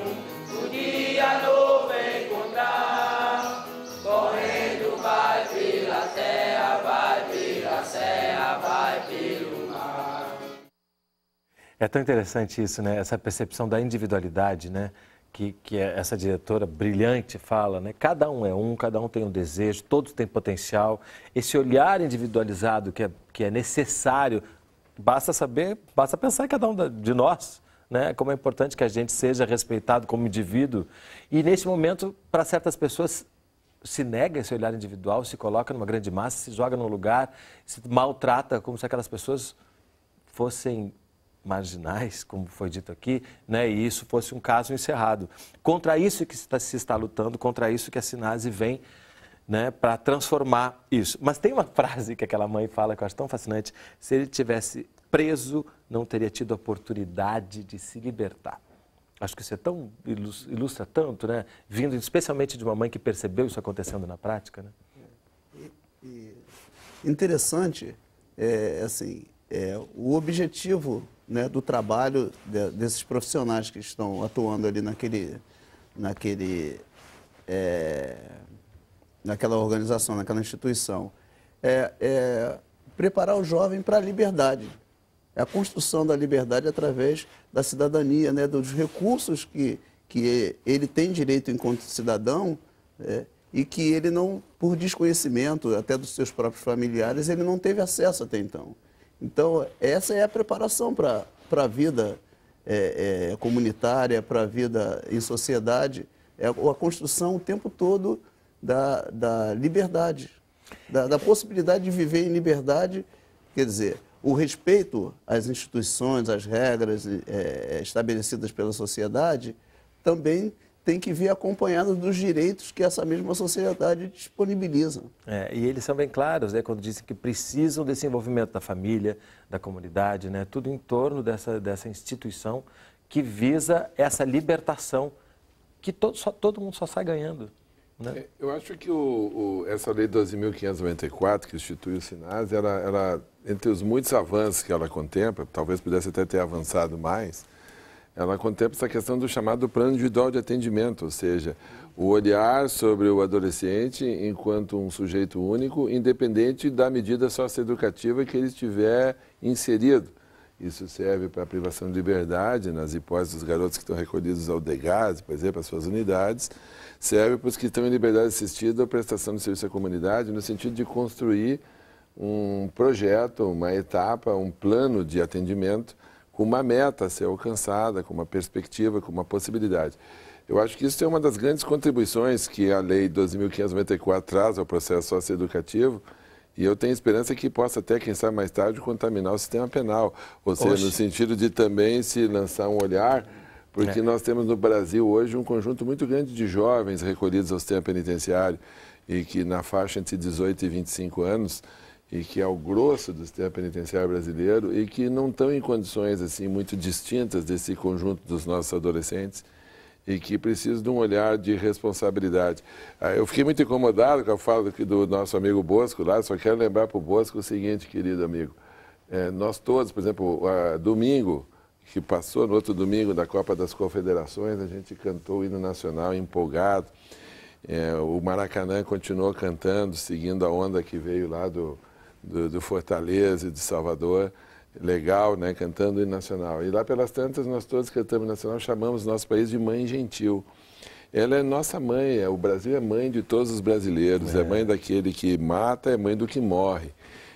o dia novo encontrar, correndo vai pela terra, vai pela serra, vai pelo mar. É tão interessante isso, né? Essa percepção da individualidade, né? Que essa diretora brilhante fala, né? Cada um é um, cada um tem um desejo, todos têm potencial. Esse olhar individualizado que é necessário, basta pensar em cada um de nós, né? Como é importante que a gente seja respeitado como indivíduo. E, neste momento, para certas pessoas, se nega esse olhar individual, se coloca numa grande massa, se joga num lugar, se maltrata como se aquelas pessoas fossem marginais, como foi dito aqui, né? E isso fosse um caso encerrado. Contra isso que se está lutando, contra isso que a Sinase vem, né, para transformar isso. Mas tem uma frase que aquela mãe fala que eu acho tão fascinante: se ele tivesse preso, não teria tido a oportunidade de se libertar. Acho que isso é tão, ilustra tanto, né? Vindo especialmente de uma mãe que percebeu isso acontecendo na prática, né? Interessante, o objetivo, né, do trabalho desses profissionais que estão atuando ali naquela organização, naquela instituição, preparar o jovem para a liberdade. É a construção da liberdade através da cidadania, né, dos recursos que ele tem direito enquanto cidadão, e que ele não, por desconhecimento até dos seus próprios familiares, ele não teve acesso até então. Então, essa é a preparação para a vida comunitária, para a vida em sociedade, a construção o tempo todo da liberdade, da possibilidade de viver em liberdade, quer dizer, o respeito às instituições, às regras estabelecidas pela sociedade, também tem que vir acompanhado dos direitos que essa mesma sociedade disponibiliza. E eles são bem claros, né, quando dizem que precisam desse envolvimento da família, da comunidade, né, tudo em torno dessa instituição que visa essa libertação, que todo mundo só sai ganhando. Né? Eu acho que essa lei 12.594, que institui o Sinase, ela, entre os muitos avanços que ela contempla, talvez pudesse até ter avançado mais, ela contempla essa questão do chamado plano individual de atendimento, ou seja, o olhar sobre o adolescente enquanto um sujeito único, independente da medida socioeducativa que ele estiver inserido. Isso serve para a privação de liberdade, nas hipóteses dos garotos que estão recolhidos ao DEGAS, por exemplo, às suas unidades, serve para os que estão em liberdade assistida ou prestação de serviço à comunidade, no sentido de construir um projeto, uma etapa, um plano de atendimento com uma meta a ser alcançada, com uma perspectiva, com uma possibilidade. Eu acho que isso é uma das grandes contribuições que a Lei 12.594 traz ao processo socioeducativo, e eu tenho esperança que possa até, quem sabe mais tarde, contaminar o sistema penal, ou seja, no sentido de também se lançar um olhar, porque nós temos no Brasil hoje um conjunto muito grande de jovens recolhidos ao sistema penitenciário e que na faixa entre 18 e 25 anos, e que é o grosso do sistema penitenciário brasileiro e que não estão em condições assim muito distintas desse conjunto dos nossos adolescentes e que precisam de um olhar de responsabilidade. Eu fiquei muito incomodado com a fala do nosso amigo Bosco lá, só quero lembrar para o Bosco o seguinte, querido amigo, nós todos, por exemplo, domingo, que passou, no outro domingo da Copa das Confederações, a gente cantou o hino nacional empolgado, o Maracanã continuou cantando, seguindo a onda que veio lá do Fortaleza e de Salvador, legal, né, cantando o hino nacional. E lá pelas tantas, nós todos cantamos o nacional, chamamos nosso país de mãe gentil. Ela é nossa mãe, o Brasil é mãe de todos os brasileiros, é mãe daquele que mata, é mãe do que morre.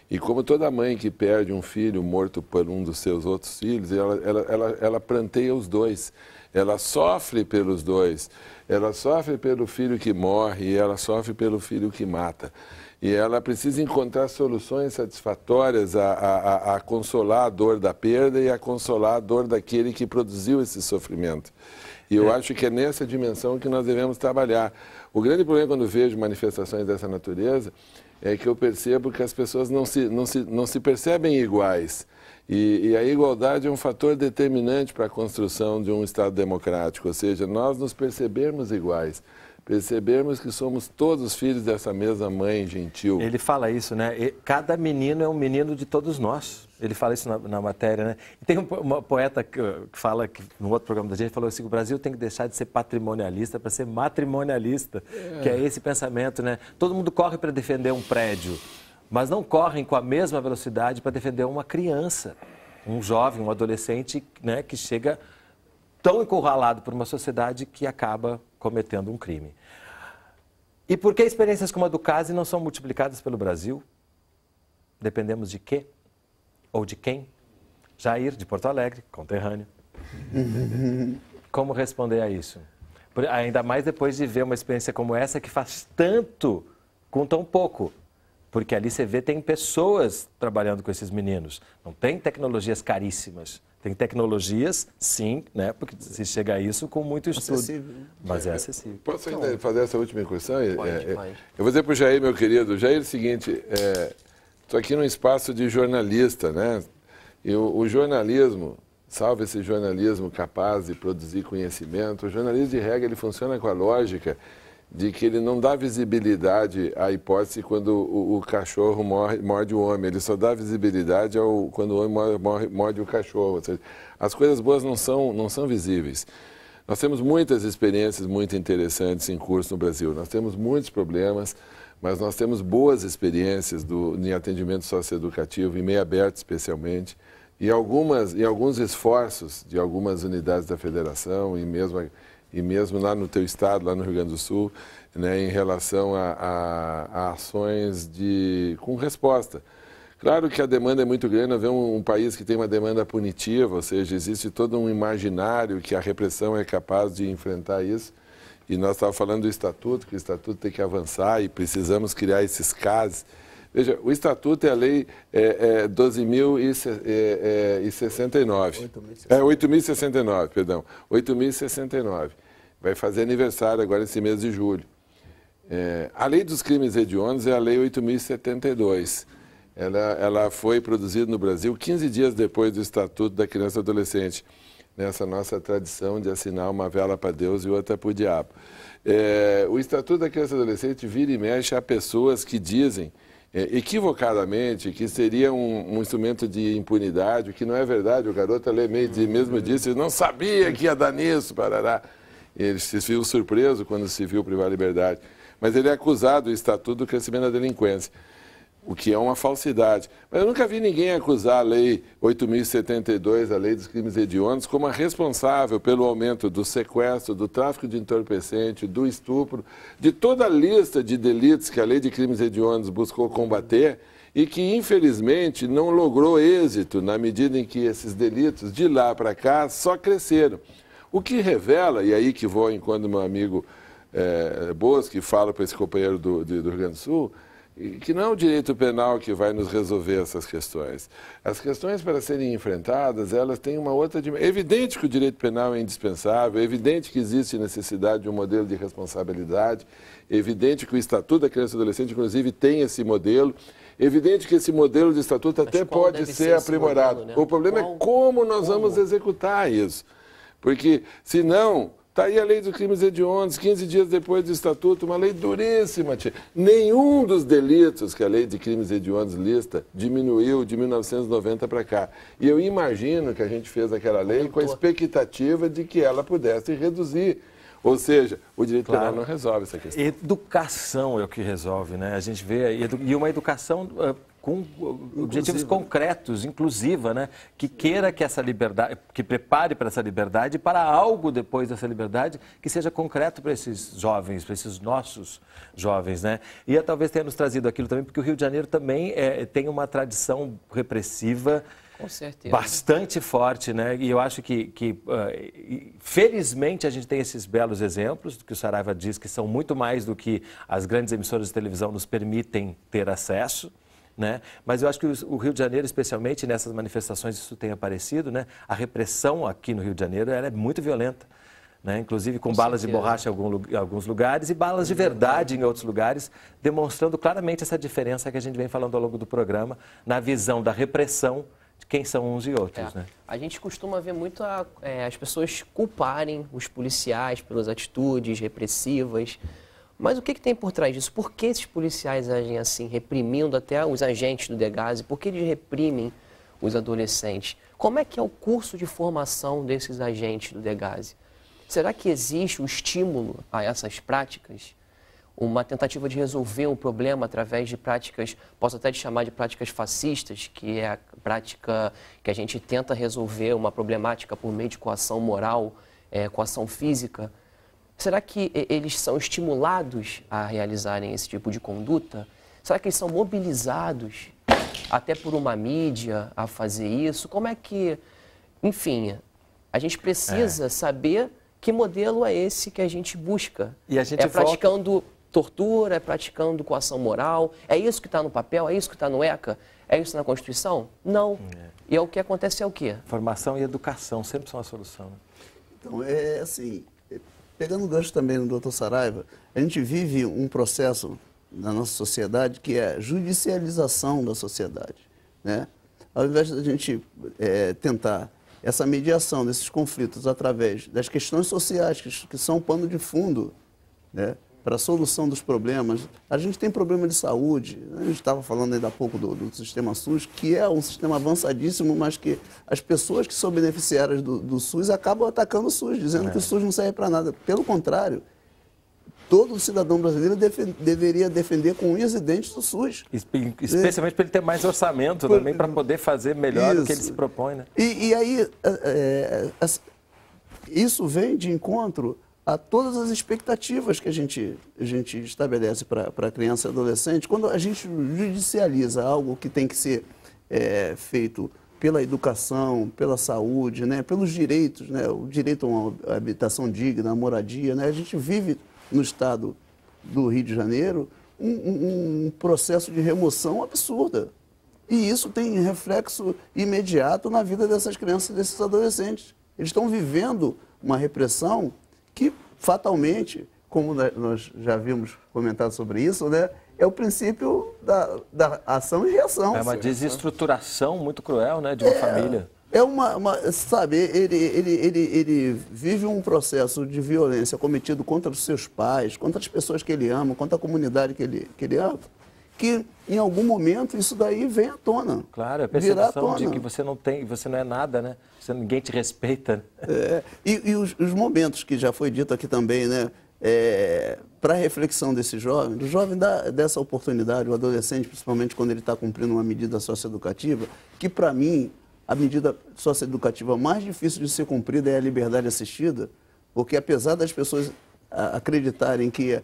E como toda mãe que perde um filho morto por um dos seus outros filhos, ela pranteia os dois, ela sofre pelos dois, ela sofre pelo filho que morre e ela sofre pelo filho que mata. E ela precisa encontrar soluções satisfatórias a consolar a dor da perda e a consolar a dor daquele que produziu esse sofrimento. E eu acho que é nessa dimensão que nós devemos trabalhar. O grande problema quando vejo manifestações dessa natureza é que eu percebo que as pessoas não se percebem iguais. E a igualdade é um fator determinante para a construção de um Estado democrático, ou seja, nós nos percebermos iguais. Percebermos que somos todos filhos dessa mesma mãe gentil. Ele fala isso, né? Cada menino é um menino de todos nós. Ele fala isso na matéria, né? E tem uma poeta que fala, que no outro programa da gente, falou assim, que o Brasil tem que deixar de ser patrimonialista para ser matrimonialista, que é esse pensamento, né? Todo mundo corre para defender um prédio, mas não correm com a mesma velocidade para defender uma criança, um jovem, um adolescente, né, que chega tão encurralado por uma sociedade que acaba cometendo um crime. E por que experiências como a do CASE não são multiplicadas pelo Brasil? Dependemos de quê? Ou de quem? Jair, de Porto Alegre, conterrâneo. Como responder a isso? Ainda mais depois de ver uma experiência como essa que faz tanto com tão pouco. Porque ali você vê, tem pessoas trabalhando com esses meninos. Não tem tecnologias caríssimas. Tem tecnologias, sim, né? Porque se chega a isso com muito estudo. Acessível. Mas é acessível. Posso ainda fazer essa última incursão? Pode. Eu vou dizer para o Jair, meu querido. Jair, é o seguinte, estou aqui num espaço de jornalista, né? E o jornalismo, salvo esse jornalismo capaz de produzir conhecimento, o jornalismo de regra ele funciona com a lógica de que ele não dá visibilidade à hipótese quando o cachorro morde o homem. Ele só dá visibilidade quando o homem morde o cachorro. Ou seja, as coisas boas não são visíveis. Nós temos muitas experiências muito interessantes em curso no Brasil. Nós temos muitos problemas, mas nós temos boas experiências em atendimento socioeducativo, em meio aberto especialmente, e alguns esforços de algumas unidades da federação e mesmo lá no teu estado, lá no Rio Grande do Sul, né, em relação a ações com resposta. Claro que a demanda é muito grande, nós vemos um país que tem uma demanda punitiva, ou seja, existe todo um imaginário que a repressão é capaz de enfrentar isso. E nós estávamos falando do Estatuto, que o Estatuto tem que avançar e precisamos criar esses casos. Veja, o Estatuto é a Lei 12.069. 8.069, perdão. 8.069. Vai fazer aniversário agora esse mês de julho. A Lei dos Crimes Hediondos é a Lei 8.072. Ela foi produzida no Brasil 15 dias depois do Estatuto da Criança e do Adolescente, nessa nossa tradição de assinar uma vela para Deus e outra para o diabo. O Estatuto da Criança e do Adolescente vira e mexe a pessoas que dizem equivocadamente que seria um instrumento de impunidade, o que não é verdade. O garoto ali mesmo disse, não sabia que ia dar nisso, parará. Ele se viu surpreso quando se viu privar a liberdade. Mas ele é acusado do Estatuto do Crescimento da Delinquência, o que é uma falsidade. Mas eu nunca vi ninguém acusar a Lei 8.072, a Lei dos Crimes Hediondos, como a responsável pelo aumento do sequestro, do tráfico de entorpecente, do estupro, de toda a lista de delitos que a Lei de Crimes Hediondos buscou combater e que, infelizmente, não logrou êxito na medida em que esses delitos, de lá para cá, só cresceram. O que revela, e aí que vou enquanto meu amigo Boas, que fala para esse companheiro do Rio Grande do Sul, que não é o direito penal que vai nos resolver essas questões. As questões, para serem enfrentadas, elas têm uma outra dimensão. É evidente que o direito penal é indispensável, é evidente que existe necessidade de um modelo de responsabilidade, é evidente que o Estatuto da Criança e do Adolescente, inclusive, tem esse modelo, é evidente que esse modelo de estatuto até pode ser aprimorado. Modelo, né? O problema é como nós vamos executar isso. Porque, se não, está aí a Lei dos Crimes Hediondos, 15 dias depois do Estatuto, uma lei duríssima. Nenhum dos delitos que a Lei de Crimes Hediondos lista diminuiu de 1990 para cá. E eu imagino que a gente fez aquela lei com a expectativa de que ela pudesse reduzir. Ou seja, o direito penal não resolve essa questão. Educação é o que resolve, né? A gente vê, e uma educação com objetivos concretos, inclusiva, né? Que queira que essa liberdade, que prepare para essa liberdade e para algo depois dessa liberdade que seja concreto para esses jovens, para esses nossos jovens, né? E talvez tenha nos trazido aquilo também, porque o Rio de Janeiro também tem uma tradição repressiva com certeza bastante forte, né? E eu acho que felizmente a gente tem esses belos exemplos, que o Saraiva diz que são muito mais do que as grandes emissoras de televisão nos permitem ter acesso. Né? Mas eu acho que o Rio de Janeiro, especialmente nessas manifestações, isso tem aparecido, né? A repressão aqui no Rio de Janeiro ela é muito violenta, né? Inclusive com balas de borracha em alguns lugares e balas de verdade em outros lugares, demonstrando claramente essa diferença que a gente vem falando ao longo do programa, na visão da repressão de quem são uns e outros. Né? A gente costuma ver muito as pessoas culparem os policiais pelas atitudes repressivas. Mas o que tem por trás disso? Por que esses policiais agem assim, reprimindo até os agentes do Degase? Por que eles reprimem os adolescentes? Como é que é o curso de formação desses agentes do Degase? Será que existe um estímulo a essas práticas? Uma tentativa de resolver um problema através de práticas, posso até chamar de práticas fascistas, que é a prática que a gente tenta resolver uma problemática por meio de coação moral, coação física? Será que eles são estimulados a realizarem esse tipo de conduta? Será que eles são mobilizados até por uma mídia a fazer isso? Como é que, enfim, A gente precisa saber que modelo é esse que a gente busca. E a gente praticando tortura, é praticando coação moral? É isso que está no papel? É isso que está no ECA? É isso na Constituição? Não. E o que acontece é o quê? Formação e educação sempre são a solução. Então, assim, pegando o gancho também no doutor Saraiva, a gente vive um processo na nossa sociedade que é a judicialização da sociedade, né? Ao invés de a gente tentar essa mediação desses conflitos através das questões sociais, que são o pano de fundo, né, para a solução dos problemas. A gente tem problema de saúde, a gente estava falando ainda há pouco do sistema SUS, que é um sistema avançadíssimo, mas que as pessoas que são beneficiárias do SUS acabam atacando o SUS, dizendo que o SUS não serve para nada. Pelo contrário, todo cidadão brasileiro deveria defender com unhas e dentes o SUS. Especialmente para ele ter mais orçamento também, para poder fazer melhor o que ele se propõe. Né? E aí, isso vem de encontro a todas as expectativas que a gente estabelece para a criança e adolescente. Quando a gente judicializa algo que tem que ser feito pela educação, pela saúde, né, pelos direitos, né, o direito a uma habitação digna, a moradia, né, a gente vive no estado do Rio de Janeiro um processo de remoção absurda. E isso tem reflexo imediato na vida dessas crianças e desses adolescentes. Eles estão vivendo uma repressão que, fatalmente, como nós já havíamos comentado sobre isso, né, é o princípio da ação e reação. É uma desestruturação muito cruel, né, de uma família. Sabe, ele vive um processo de violência cometido contra os seus pais, contra as pessoas que ele ama, contra a comunidade que ele ama, que em algum momento isso daí vem à tona. Claro, a percepção de que você não é nada, né? Ninguém te respeita. E os momentos que já foi dito aqui também, né? Para a reflexão desse jovem, o jovem dá dessa oportunidade, o adolescente, principalmente quando ele está cumprindo uma medida socioeducativa, que para mim, a medida socioeducativa mais difícil de ser cumprida é a liberdade assistida, porque apesar das pessoas acreditarem que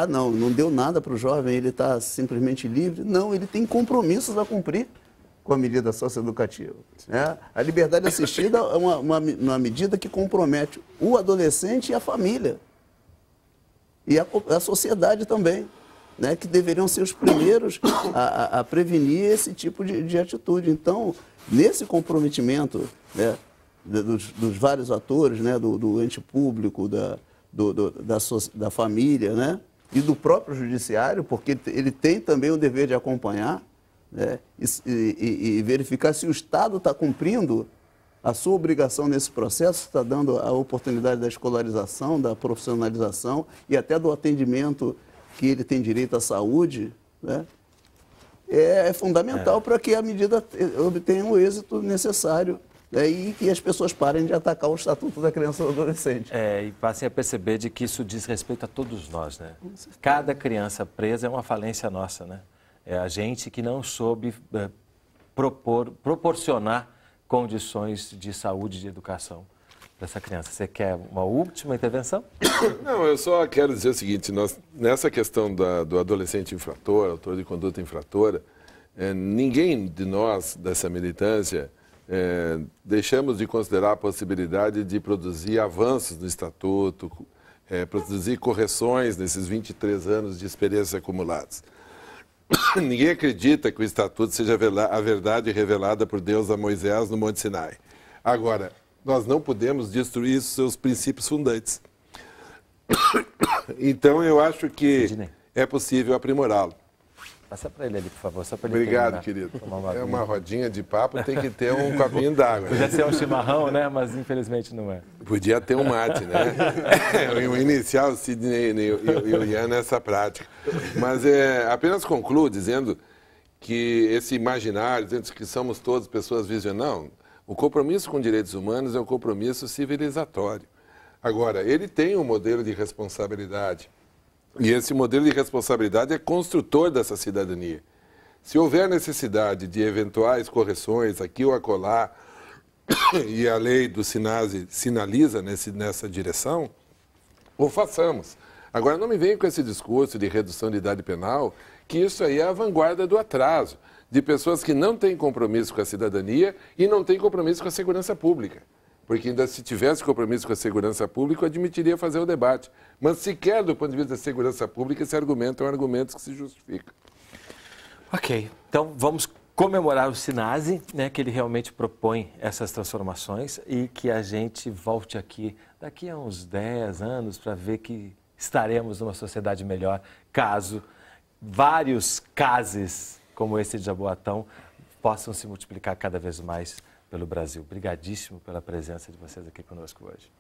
não deu nada para o jovem, ele está simplesmente livre, não, ele tem compromissos a cumprir com a medida socioeducativa. Né? A liberdade assistida é uma medida que compromete o adolescente e a família, e a sociedade também, né? Que deveriam ser os primeiros a prevenir esse tipo de atitude. Então, nesse comprometimento, né, dos vários atores, né, do ente público, da família, né, e do próprio judiciário, porque ele tem também o dever de acompanhar, né, e verificar se o Estado está cumprindo a sua obrigação nesse processo, está dando a oportunidade da escolarização, da profissionalização e até do atendimento que ele tem direito à saúde, né? É fundamental para que a medida obtenha o êxito necessário, né, e que as pessoas parem de atacar o Estatuto da Criança e do Adolescente. E passem a perceber de que isso diz respeito a todos nós, né? Cada criança presa é uma falência nossa, né? É a gente que não soube proporcionar condições de saúde e de educação para essa criança. Você quer uma última intervenção? Não, eu só quero dizer o seguinte, nessa questão do adolescente infrator, autor de conduta infratora, ninguém de nós, dessa militância, deixamos de considerar a possibilidade de produzir avanços no Estatuto, produzir correções nesses 23 anos de experiência acumulados. Ninguém acredita que o Estatuto seja a verdade revelada por Deus a Moisés no Monte Sinai. Agora, nós não podemos destruir os seus princípios fundantes. Então, eu acho que é possível aprimorá-lo. Passa para ele ali, por favor, só para ele Obrigado, querido. É uma rodinha de papo, tem que ter um copinho d'água. Podia ser um chimarrão, né? Mas infelizmente não é. Podia ter um mate, né? O inicial, o Sidney e o Ian nessa prática. Mas apenas concluo dizendo que esse imaginário, dizendo que somos todos pessoas visionárias, o compromisso com direitos humanos é um compromisso civilizatório. Agora, ele tem um modelo de responsabilidade. E esse modelo de responsabilidade é construtor dessa cidadania. Se houver necessidade de eventuais correções aqui ou acolá, e a lei do SINASE sinaliza nessa direção, o façamos. Agora, não me venha com esse discurso de redução de idade penal, que isso aí é a vanguarda do atraso, de pessoas que não têm compromisso com a cidadania e não têm compromisso com a segurança pública. Porque ainda se tivesse compromisso com a segurança pública, eu admitiria fazer o debate. Mas sequer do ponto de vista da segurança pública, esse argumento é um argumento que se justifica. Ok, então vamos comemorar o SINASE, né, que ele realmente propõe essas transformações e que a gente volte aqui daqui a uns 10 anos para ver que estaremos numa sociedade melhor caso vários casos como esse de Jaboatão possam se multiplicar cada vez mais pelo Brasil. Obrigadíssimo pela presença de vocês aqui conosco hoje.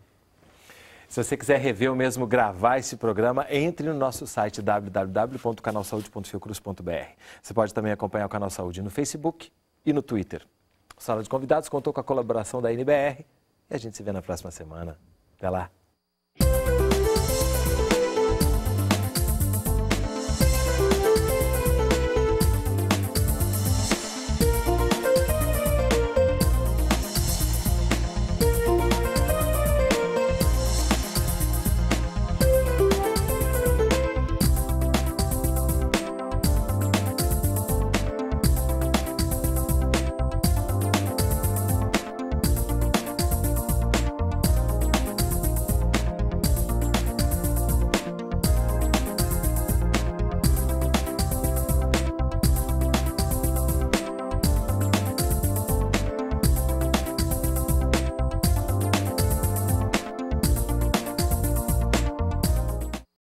Se você quiser rever ou mesmo gravar esse programa, entre no nosso site www.canalsaude.fiocruz.br. Você pode também acompanhar o Canal Saúde no Facebook e no Twitter. A Sala de Convidados contou com a colaboração da NBR e a gente se vê na próxima semana. Até lá!